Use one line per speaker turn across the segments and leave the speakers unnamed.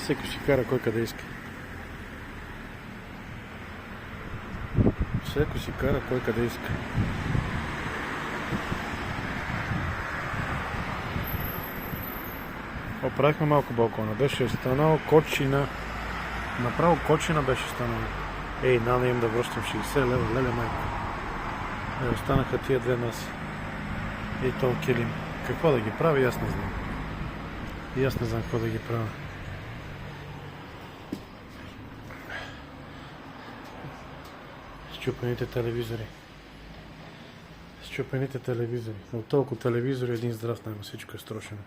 Всеки си кара кой къде иска. Всеки си кара кой къде иска. Оправихме малко балкона. Беше станало кочина. Направо кочина беше станало. Ей, нана им да връщам 60 лева. Леле майко. Останаха тия две маси. И то килим. Какво да ги прави, аз не знам. И аз не знам какво да ги правя. Счупените телевизори. Счупените телевизори. От толкова телевизори един здрав няма. Всичко е строшено.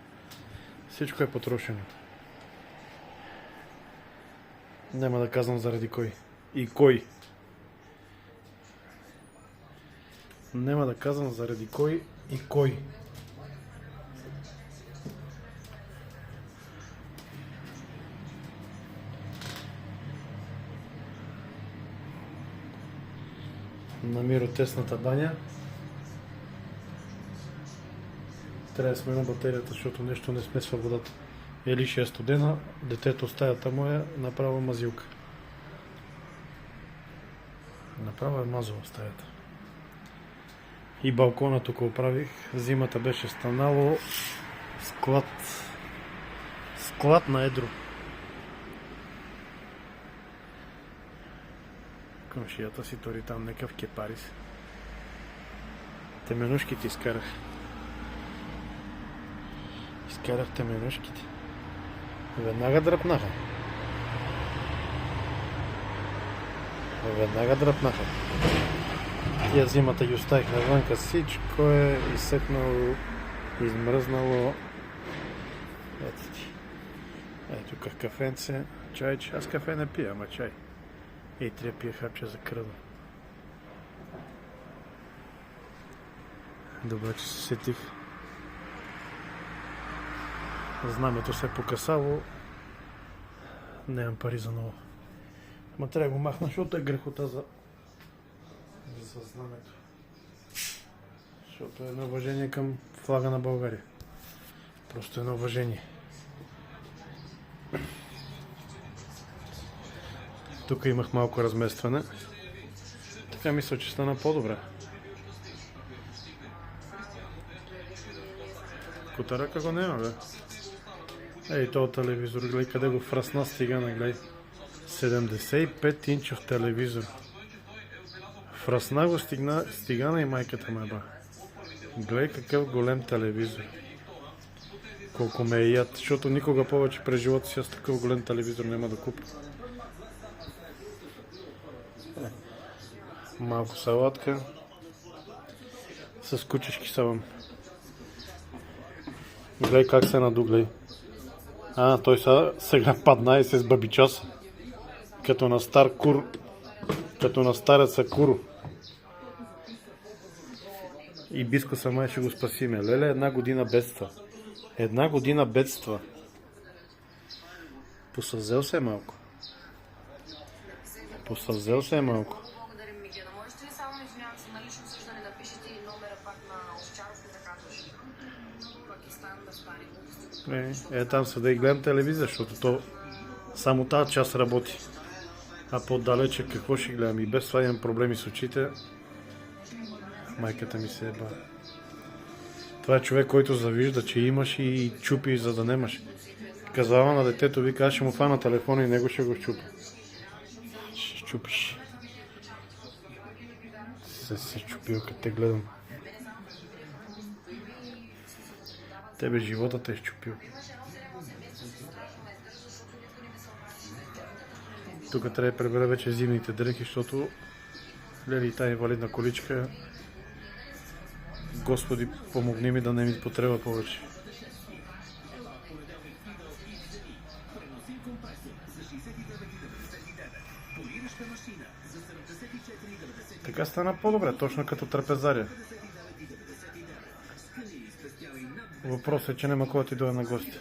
Всичко е потрошено. Няма да казвам заради кой. И кой. Няма да казвам заради кой и кой. Намира тесната баня. Трябва да смена батерията, защото нещо не смесва водата. Или ще е студена, детето в стаята му е направо мазилка. Направо е мазала стаята. И балкона тук оправих. Зимата беше станало склад на едро. Комшията си тори там некъв кепарис. Теменушките изкарах. Изкарах теменушките. Веднага дръпнаха. Тия зимата ги оставих навънка. Всичко е изсъхнало, измръзнало. Ето ти. Ето тук кафенце. Чайче. Аз кафе не пия, ама чай. Ей, трябва пия хапче за кръва. Добре, че се сетих. Знамето се е покасало. Нямам пари за ново. Ма трябва да го махна, защото е грехота за знамето. Защото е едно уважение към флага на България. Просто едно уважение. Тук имах малко разместване. Така мисля, че стана по-добре. Котарака го няма, бе. Ей, този телевизор, гледай къде го фръсна стигана, гледай. 75 инчов телевизор. Фръсна го стигана и майката ме ба. Гледай какъв голем телевизор. Колко ме е яд, защото никога повече през живота си аз такъв голем телевизор няма да купя. Малко салатка. С кучешки салам. Гледай как се наду, гледай. Той сега падна и се сбабичаса. Като на стар кур. Като на стареца кур. И Биско сама ще го спасиме. Леле, една година бедства. Една година бедства. Посъвзел се малко. Посъвзел се малко. Там се да и гледам телевизия, защото то само тази част работи. А по-далече какво ще гледам? И без това имам проблеми с очите. Майката ми се еба. Това е човек, който завижда, че имаш и чупи, за да немаш. Казава на детето, вика, аз ще му фана телефона и него ще го щупа. Ще чупиш. Се чупил, като те гледам. Тебе живота те е щупил. Тук трябва да пребера вече зимните дрехи, защото лели тая инвалидна количка. Господи, помогни ми да не ми потреба повече. Така стана по-добре, точно като трапезария. Въпросът е, че няма кой да ти дойде на гости.